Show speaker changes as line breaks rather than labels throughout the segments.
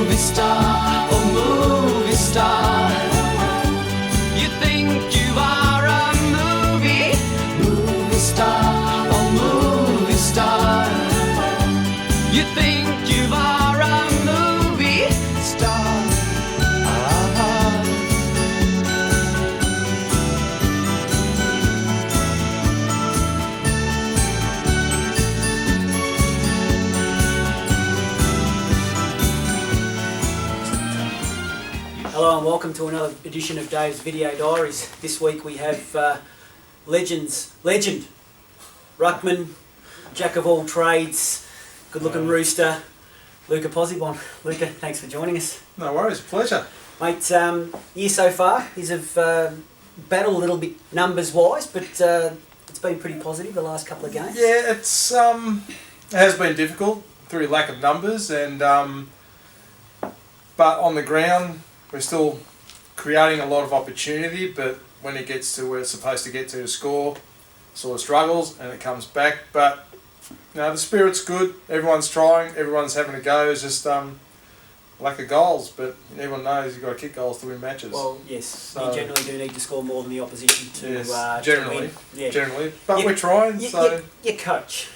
movie star, oh movie star. You think you are a movie star, oh movie star. You think you are a movie star.
Hello and welcome to another edition of Dave's Video Diaries. This week we have legend, ruckman, jack of all trades, good-looking rooster, Luca Pozzobon. Luca, thanks for joining us.
No worries, pleasure.
Mate, year so far, he's battled a little bit numbers-wise, but it's been pretty positive the last couple of games.
Yeah, it has been difficult through lack of numbers, and but on the ground we're still creating a lot of opportunity, but when it gets to where it's supposed to get to score, sort of struggles and it comes back. But you know, the spirit's good, everyone's trying, everyone's having a go. It's just lack of goals, but everyone knows you've got to kick goals to win matches.
Well, yes, so you generally do need to score more than the opposition to,
yes,
generally, to win. Yeah.
Generally. But we're trying.
Your coach,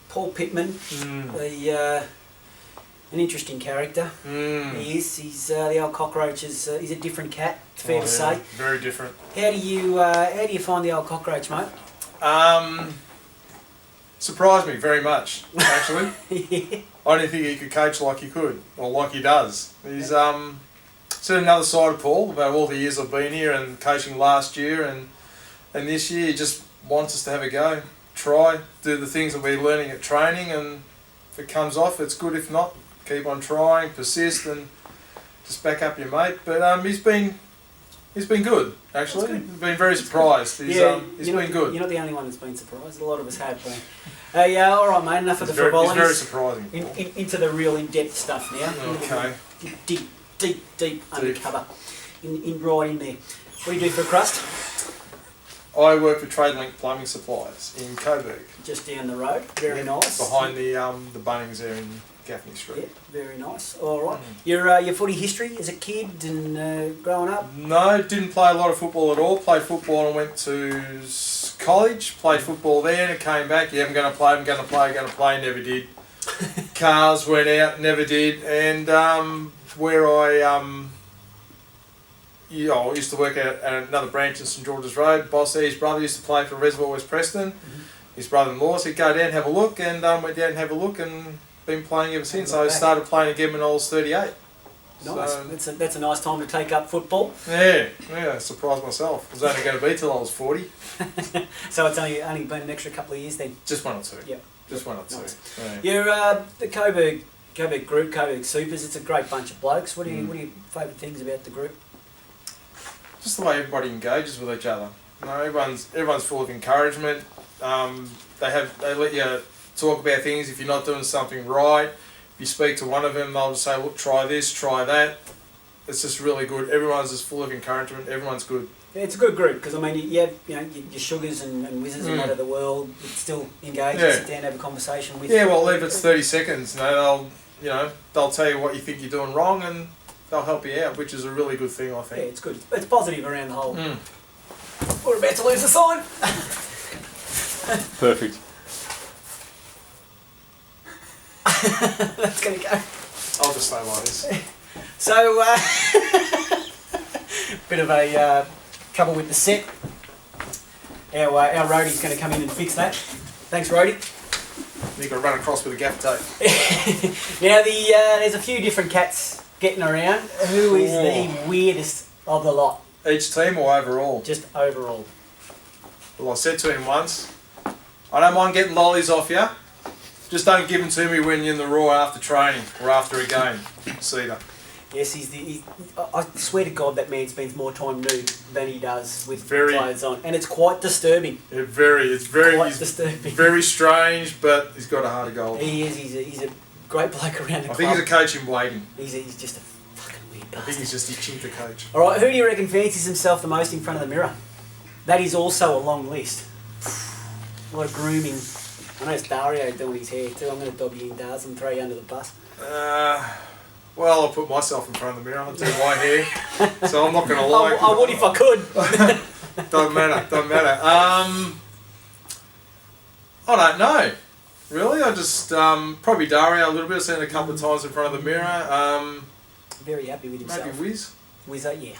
Paul Pittman, an interesting character. He is. He's the old cockroach. He's a different cat. It's fair to say.
Very different.
How do you find the old cockroach, mate?
Surprised me very much, actually.
Yeah.
I didn't think he could coach like he could, or like he does. He's seen another side of Paul about all the years I've been here and coaching last year and this year. He just wants us to have a go, try, do the things that we're learning at training, and if it comes off, it's good. If not, keep on trying, persist, and just back up your mate. But he's been good, actually. I've been very surprised. He's been good.
You're not the only one that's been surprised. A lot of us have been. Yeah, all right, mate. Enough of the frivolities.
It's very surprising.
Into the real in-depth stuff now.
Okay.
Deep undercover. Right in there. What do you do for a crust?
I work for TradeLink Plumbing Supplies in Coburg.
Just down the road. Very nice.
Behind the Bunnings there in Gaffney Street.
Yeah, very nice. All right. Your footy history as a kid and growing up?
No, didn't play a lot of football at all. Played football and went to college. Played football there and came back. Yeah, I'm going to play. Never did. Cars went out. Never did. And where I used to work at another branch in St George's Road. Boss there, his brother used to play for Reservoir West Preston. His brother-in-law said, go down and have a look, and went down and have a look, and been playing ever since. I started playing again when I was 38.
Nice. So, that's a nice time to take up football.
Yeah, surprised myself. It was only going to be till I was 40.
So it's only been an extra couple of years then?
Just one or two.
Yep.
Just one or two.
Nice.
Yeah.
You're the Coburg group, Coburg Supers. It's a great bunch of blokes. What are your favourite things about the group?
Just the way everybody engages with each other. You know, everyone's full of encouragement. They let you talk about things if you're not doing something right. If you speak to one of them, they'll just say, look, try this, try that. It's just really good. Everyone's just full of encouragement. Everyone's good.
Yeah, it's a good group because I mean, you have your sugars and whizzes and that of the world. It's still engaged. Yeah. Sit down, and have a conversation with.
Yeah, well, even if it's 30 seconds, they'll tell you what you think you're doing wrong and they'll help you out, which is a really good thing, I think.
Yeah, it's good. It's positive around the whole. We're about to lose the sign.
Perfect.
That's going to go.
I'll just stay like this.
So, bit of a trouble with the set. Our roadie's going to come in and fix that. Thanks, roadie.
You've got to run across with a gaffer tape.
Now, there's a few different cats getting around. Who is the weirdest of the lot?
Each team or overall?
Just overall.
Well, I said to him once, I don't mind getting lollies off you. Just don't give them to me when you're in the raw after training or after a game. Cedar.
Yes, I swear to God that man spends more time nude than he does with clothes on, and it's quite disturbing.
It's very
disturbing.
Very strange, but he's got a heart of gold.
He is. He's a great bloke around the club.
I think he's a coach in waiting.
He's just a fucking weird bastard.
I think he's just itching to coach.
All right, who do you reckon fancies himself the most in front of the mirror? That is also a long list. A lot of grooming. I know it's Dario doing his hair too. I'm going to dob you in, Dars, and throw you under the bus.
Well, I put myself in front of the mirror. I do my hair, so I'm not going to lie.
I would if I could.
Don't matter. I don't know. Really, I just probably Dario a little bit. I've seen it a couple of times in front of the mirror.
Very happy with himself.
Maybe Wiz.
Wizzo, yeah.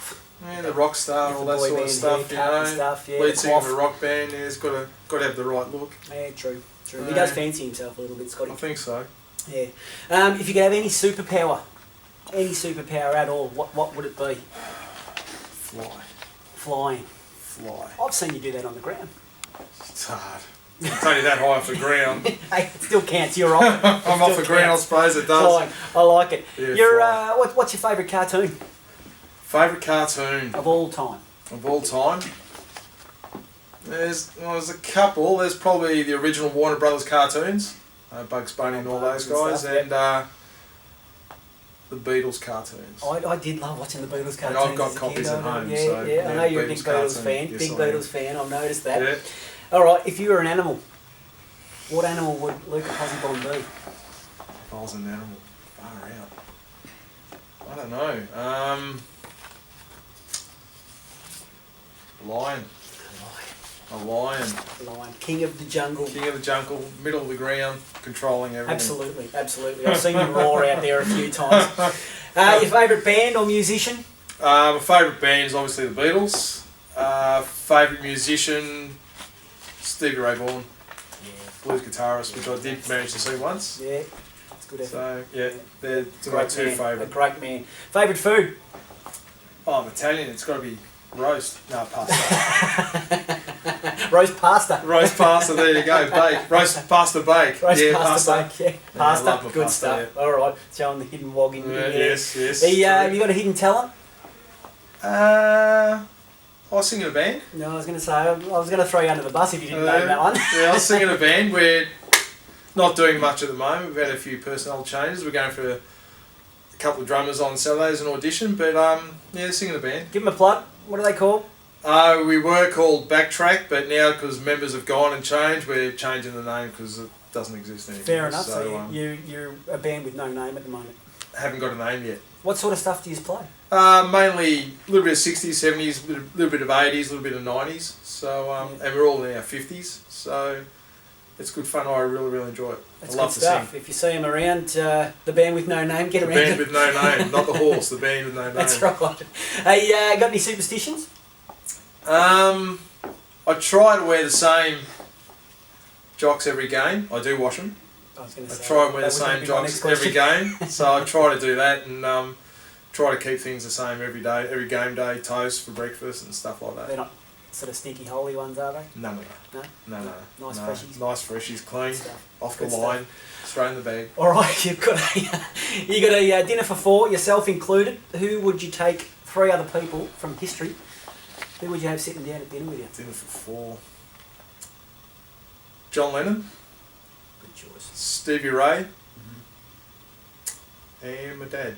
Yeah, the rock star, all that
boy
sort of
band
stuff. You
haircut
know,
and stuff, yeah,
lead
the
singer of a
cloth.
rock band. Yeah, he's got to have the right look.
Yeah, true. He
Yeah.
does fancy himself a little bit, Scotty.
I think so.
Yeah. If you could have any superpower at all, what would it be? Flying.
Fly.
I've seen you do that on the ground.
It's hard. It's only that high off the ground.
Hey, it still counts. You're off.
I'm off the ground, I suppose it does.
Flying. I like it.
Yeah,
What's your favourite cartoon
Favourite cartoon
of all time?
of all time? There's a couple. There's probably the original Warner Brothers cartoons, Bugs Bunny and all those
Bugs
guys,
and stuff,
and the Beatles cartoons.
I did love watching the Beatles cartoons.
And I've got
as a
copies
kid.
at home,
Yeah,
so,
yeah. I know you're a big
Beatles
Beatles
cartoon.
fan.
Yes,
Big
I am.
Beatles fan. I've noticed that.
Yeah.
All right. If you were an animal, what animal would Luca Pozzobon be?
If I was an animal, far out. I don't know. Lion. A lion.
Lion, king of the jungle.
King of the jungle, middle of the ground, controlling everything.
Absolutely, absolutely. I've seen you roar out there a few times. Your favourite band or musician?
My favourite band is obviously the Beatles. Favourite musician, Stevie Ray Vaughan, blues guitarist, which I did manage to see once.
Yeah, it's good effort.
So yeah, they're my two
A
favourite.
great man. Favourite food?
Oh, I'm Italian. It's got to be roast. No, pasta.
Roast pasta.
Roast pasta. There you go. Bake. Roast pasta bake.
Roast
yeah,
pasta. Bake, yeah.
I
Pasta.
love my
Good
pasta,
stuff.
yeah.
All right, showing the hidden wog in there.
Yes.
Have you got a hidden talent?
I was singing in a band.
No, I was going to say, I was going to throw you under the bus if you didn't name that one.
Yeah, I was singing in a band. We're not doing much at the moment. We've had a few personnel changes. We're going for a couple of drummers on Saturdays an audition, but yeah, singing in a band.
Give them a plug. What are they called?
We were called Backtrack, but now because members have gone and changed, we're changing the name because it doesn't exist anymore.
Fair enough.
So,
So you're a band with no name at the moment.
haven't got a name yet.
What sort of stuff do you play?
Mainly a little bit of 60s, 70s, a little bit of 80s, a little bit of 90s. So and we're all in our 50s. So it's good fun. I really enjoy it.
That's
I love
good
to
stuff.
sing.
If you see them around, the band with no name, get
The
around
band
them.
with no name, not the horse. The band with no name.
That's right. Hey, got any superstitions?
I try to wear the same jocks every game. I do wash them.
I was going to
I
say.
try and wear
that
the
was gonna
same
be my next
jocks every
question.
game. So I try to do that and try to keep things the same every day, every game day, toast for breakfast and stuff like
They're
that.
not sort of stinky holy ones, are they?
No.
No? Nice
no.
freshies.
Nice freshies, clean,
Good stuff.
off the
Good
line, straight in the bag.
All right, you got a dinner for four, yourself included. Who would you take? Three other people from history. Who would you have sitting down at dinner with you?
Dinner for four. John Lennon,
Good choice.
Stevie Ray, and my dad.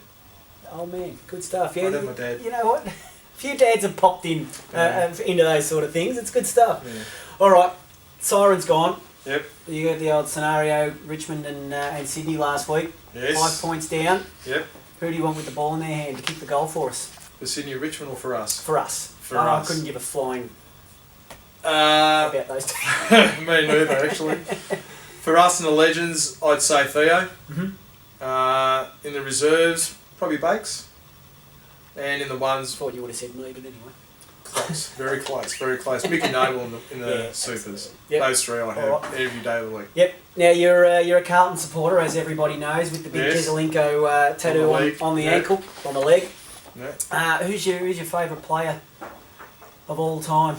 Oh man, good stuff. Yeah,
I'd have my dad.
You know what? A few dads have popped in into those sort of things. It's good stuff.
Yeah.
All right, Siren's gone.
Yep.
You got the old scenario, Richmond and Sydney last week.
Yes.
5 points down.
Yep.
Who do you want with the ball in their hand to kick the goal for us?
For Sydney, Richmond, or for us?
For us.
For
I
us.
couldn't give a flying
Uh,
about those two.
me neither, actually. For us in the legends, I'd say Theo.
Mm-hmm.
In the reserves, probably Bakes. And in the ones,
Thought you would have said me, but anyway.
close, very close. Mickey Noble in the
Yeah,
supers.
Yep.
Those three I have
Alright.
every day of the week.
Yep. Now you're a Carlton supporter, as everybody knows, with the big
Yes.
Jezelenko tattoo on the
Yeah.
ankle, on the leg.
Yeah.
Who's your favourite player of all time?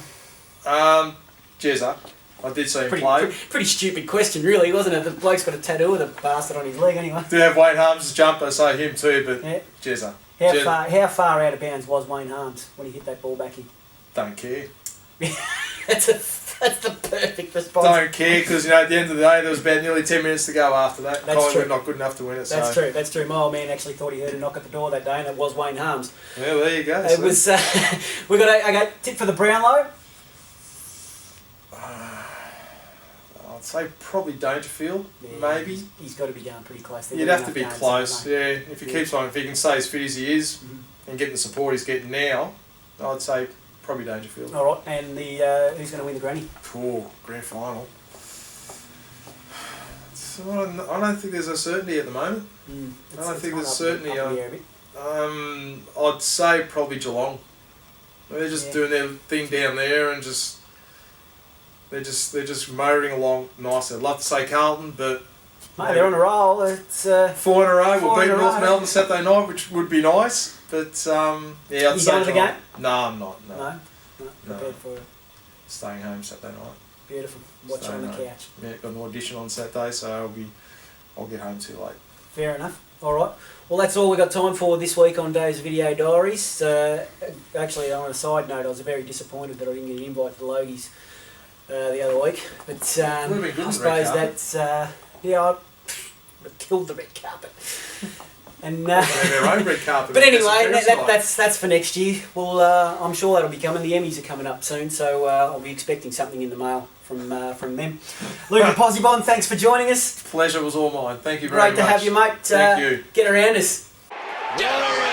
Jezza. I did see him
Pretty,
play.
pretty stupid question, really, wasn't it? The bloke's got a tattoo of the bastard on his leg, anyway.
Did have Wayne Harms' jumper, so him too, but
Yeah.
Jezza.
How far out of bounds was Wayne Harms when he hit that ball back in?
Don't care.
That's the perfect response.
Don't care because at the end of the day there was about nearly 10 minutes to go after that.
That's
Collingwood
true.
not good enough to win it.
That's
so.
true. That's true. My old man actually thought he heard a knock at the door that day, and it was Wayne Harms.
Yeah, there you go.
It was. We got a tip for the Brownlow.
I'd say probably Dangerfield,
Yeah,
maybe.
He's got to be going pretty close. They're
You'd
winning
have to
enough
be
games, aren't
close,
they?
yeah. If he keeps on, if he can stay as fit as he is and get the support he's getting now, I'd say probably Dangerfield.
All right, and the who's going to win the granny?
Poor grand final. So I don't think there's a certainty at the moment. I don't think there's certainty. I'd say probably Geelong. They're just doing their thing down there and they're just motoring along nicely. I'd love to say Carlton, but
Mate, they're on a roll. It's
4 in a row. We'll
4 in
beat
a
North
row.
Melbourne Saturday night, which would be nice. But yeah, I'd
You
say
going to the
Geelong.
game?
No, I'm not. No,
No, prepared for it.
staying home Saturday night.
Beautiful. Watch it on the
Staying home.
couch.
Yeah, got an audition on Saturday, so I'll get home too late.
Fair enough. All right. Well, that's all we've got time for this week on Dave's Video Diaries. Actually, on a side note, I was very disappointed that I didn't get an invite to the Logies the other week. But
Would've been good
I
on the
suppose
red carpet.
that's... I killed the red carpet. And,
They have their own red carpet.
but anyway,
That's a fair sight.
that's for next year. Well, I'm sure that'll be coming. The Emmys are coming up soon, so I'll be expecting something in the mail from them. Luca Pozzobon, thanks for joining us.
Pleasure was all mine. Thank you very much.
Great to have you, mate.
Thank you.
Get around us.
Get around.